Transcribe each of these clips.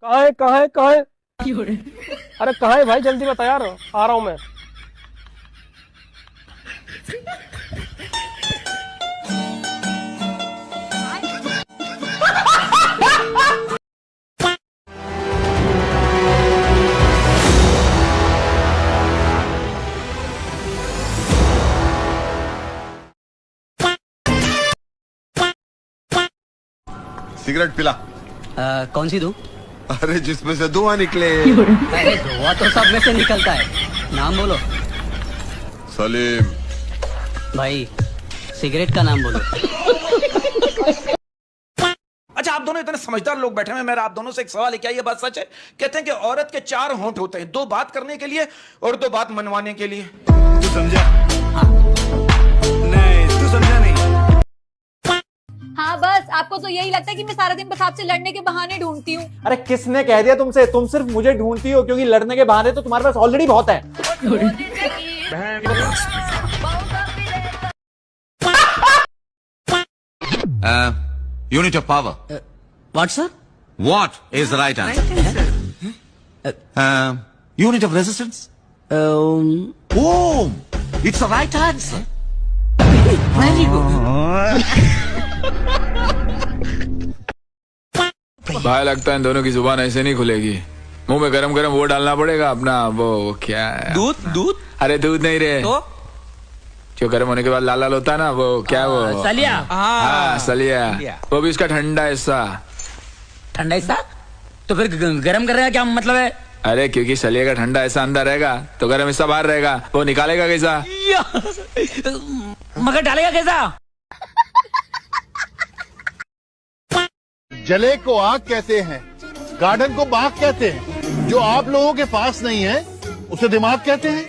कहाँ है कहाँ है कहाँ है? अरे कहाँ है भाई, जल्दी बता यार, आ रहा हूँ मैं। सिगरेट पिला। कौन सी दूं? अरे जिसमें से धुआं निकले। अरे धुआं तो सब में से निकलता है। नाम बोलो। सलीम। भाई सिगरेट का नाम बोलो। अच्छा, आप दोनों इतने समझदार लोग बैठे हैं, मेरा आप दोनों से एक सवाल है, क्या ये बात सच है? कहते हैं कि औरत के 4 होंठ होते हैं, 2 बात करने के लिए और 2 बात मनवाने के लिए। तू समझा? नहीं, तू समझा नहीं। हाँ बस, आपको तो यही लगता है कि मैं सारा दिन बस आपसे लड़ने के बहाने ढूंढती हूँ। अरे किसने कह दिया तुमसे? तुम सिर्फ मुझे ढूंढती हो क्योंकि लड़ने के बहाने तो तुम्हारे पास ऑलरेडी बहुत है। Unit of power. What sir? What is the right answer? Unit of resistance. Ohm. It's the right answer. Very good. भाई लगता है इन दोनों की जुबान ऐसे नहीं खुलेगी। मुंह में गरम गरम वो डालना पड़ेगा अपना, वो क्या है? दूध। अरे दूध नहीं रे, तो जो गर्म होने के बाद लाल लाल होता है ना, वो क्या वो? सलिया। हाँ सलिया। वो भी उसका ठंडा हिस्सा। ठंडा हिस्सा? तो फिर गरम कर रहे हैं क्या मतलब है? अरे क्योंकि सलिया का ठंडा हिस्सा अंदर रहेगा तो गर्म हिस्सा बाहर रहेगा, वो निकालेगा कैसा? मगर डालेगा कैसा? जले को आग कहते हैं, गार्डन को बाग कहते हैं, जो आप लोगों के पास नहीं है उसे दिमाग कहते हैं।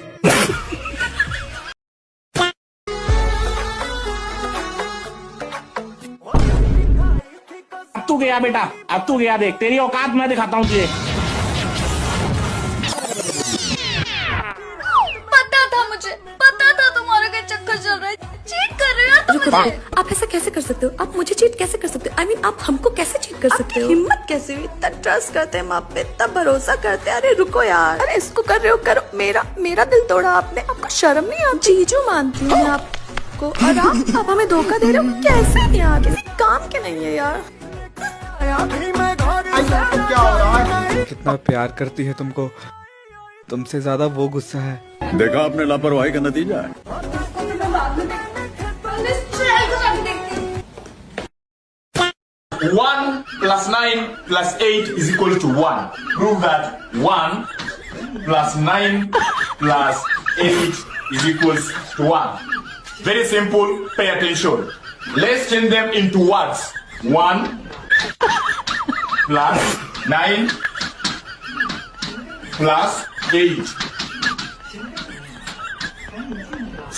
अब तू गया बेटा, अब तू गया, देख तेरी औकात मैं दिखाता हूँ तुझे। पता था तुम्हारा क्या चक्कर चल रहा है। चीट कर रहे हो तुम। आप ऐसा कैसे कर सकते हो? आप मुझे चीट कैसे कर सकते हो? I mean, आप हमको कैसे चीट कर सकते हो? हिम्मत कैसे हुई? इतना ट्रस्ट करते हैं हम आप पे, इतना भरोसा करते हैं। अरे रुको यार, अरे इसको कर रहे हो, करो। मेरा दिल तोड़ा आपने, आपको शर्म नहीं आती? जीजू मानती हूँ मैं आपको, और आप हमें धोखा दे रहे हो कैसे? यार किसी काम के नहीं है यार। क्या हो रहा है? कितना प्यार करती है तुमको, तुमसे ज्यादा वो गुस्सा है। देखा आपने लापरवाही का नतीजा है। 1 + 9 + 8 = 1. Prove that 1 + 9 + 8 is = 1. Very simple. Pay attention. Let's change them into words. 1 + 9 + 8.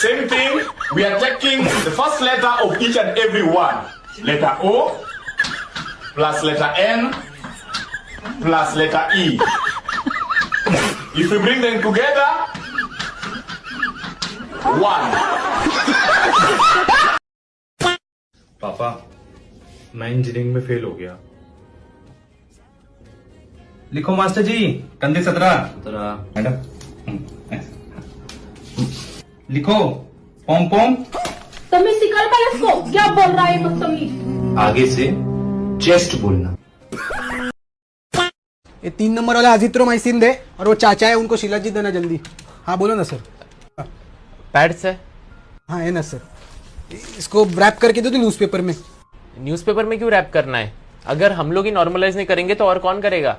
Same thing. We are taking the first letter of each and every one. Letter O plus letter N plus letter E. If we bring them together, 1. पापा, मैं engineering में fail हो गया। लिखो master जी। कंधे 17 madam. लिखो pome pome. तमीज सिखा पहले इसको, क्या बोल रहा है बदतमीज। आगे से चेस्ट बोलना। ये 3 नंबर वाला अजिथ्रोमाइसिन दे, और वो चाचा है उनको शिलाजीत देना जल्दी। हाँ बोलो ना सर। पैड्स है? हाँ है ना सर। इसको रैप करके दो न्यूज़पेपर में। न्यूज़पेपर में क्यों रैप करना है? अगर हम लोग ही नॉर्मलाइज नहीं करेंगे तो और कौन करेगा?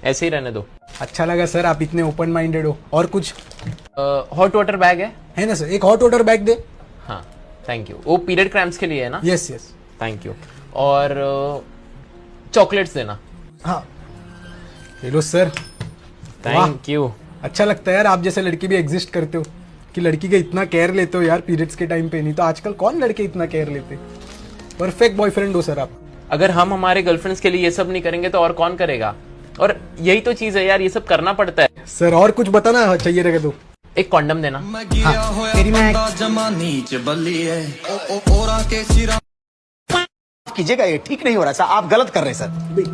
ऐसे ही रहने दो। अच्छा लगा सर, आप इतने ओपन माइंडेड हो। और कुछ? हॉट वाटर बैग है ना सर, एक हॉट वाटर बैग दे। हाँ थैंक यू। वो पीरियड क्रैम्प्स के लिए है ना? Yes yes thank you. और चॉकलेट्स देना। हाँ हेलो सर। Thank you. अच्छा लगता है यार, आप जैसे लड़की भी एग्जिस्ट करते हो, कि लड़की का इतना केयर लेते हो यार पीरियड्स के टाइम पे। नहीं तो आजकल कौन लड़के इतना केयर लेते। परफेक्ट बॉयफ्रेंड हो सर आप। अगर हम हमारे गर्लफ्रेंड्स के लिए ये सब नहीं करेंगे तो और कौन करेगा? और यही तो चीज है यार, ये सब करना पड़ता है। सर और कुछ बताना चाहिए रहेगा तो। एक कॉन्डम देना। कीजिएगा, ये ठीक नहीं हो रहा सर, आप गलत कर रहे हैं सर।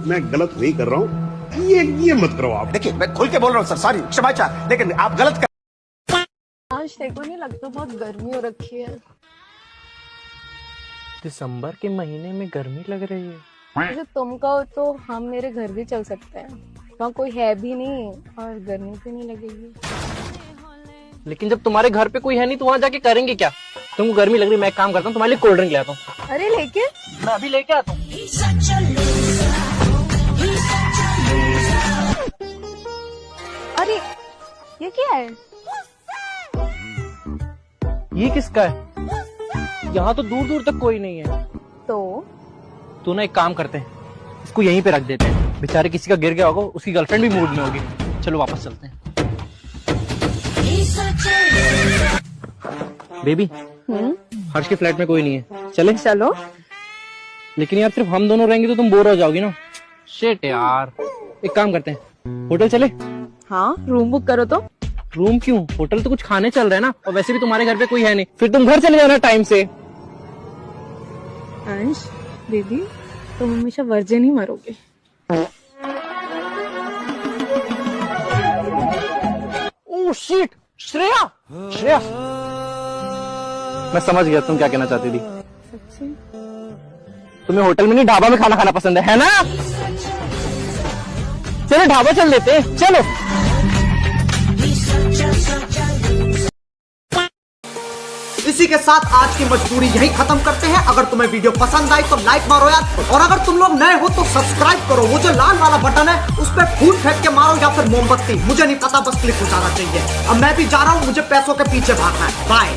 मैं गलत नहीं कर रहा हूँ, ये मत करो आप। देखिए मैं खुल के बोल रहा हूँ सर, सॉरी, क्षमा चाह, लेकिन आप गलत कर। आज देखो नहीं लगता बहुत गर्मी हो रखी है। दिसंबर के महीने में गर्मी लग रही है। जैसे तुम कहो तो हम मेरे घर भी चल सकते हैं, वहाँ कोई है भी नहीं और गर्मी भी नहीं लगेगी। लेकिन जब तुम्हारे घर पे कोई है नहीं तो वहाँ जाके करेंगे क्या? तुमको गर्मी लग रही, मैं एक काम करता हूँ, तुम्हारे लिए कोल्ड ड्रिंक ले आता हूँ। अरे लेके मैं अभी लेके आता हूँ। अरे ये क्या है? ये किसका है? यहाँ तो दूर दूर तक कोई नहीं है। तो ना एक काम करते हैं, इसको यहीं पे रख देते हैं, बेचारे किसी का गिर गया होगा, उसकी गर्लफ्रेंड भी मूड में होगी। चलो वापस चलते हैं। बेबी, हर्ष के फ्लैट में कोई नहीं है, चले? चलो। लेकिन यार सिर्फ हम दोनों रहेंगे तो तुम बोर हो जाओगी ना। शिट यार, एक काम करते हैं, होटल चले? हाँ, रूम बुक करो तो। रूम क्यों? होटल तो कुछ खाने चल रहा है ना, और वैसे भी तुम्हारे घर पे कोई है नहीं, फिर तुम घर चले जाना टाइम से। अंश बेबी, तुम हमेशा वर्जिन ही मरोगे। ओह शिट, श्रेया, श्रेया, मैं समझ गया तुम क्या कहना चाहती थी। सच्ची? तुम्हें होटल में नहीं ढाबा में खाना खाना पसंद है ना? चलो ढाबा चल लेते हैं, चलो। इसी के साथ आज की मजबूरी यही खत्म करते हैं। अगर तुम्हें वीडियो पसंद आई तो लाइक मारो यार, और अगर तुम लोग नए हो तो सब्सक्राइब करो। वो जो लाल वाला बटन है उस पर फूल फेंक के मारो या फिर मोमबत्ती, मुझे नहीं पता, बस क्लिक हो जाना चाहिए। अब मैं भी जा रहा हूँ, मुझे पैसों के पीछे भागना है। बाय।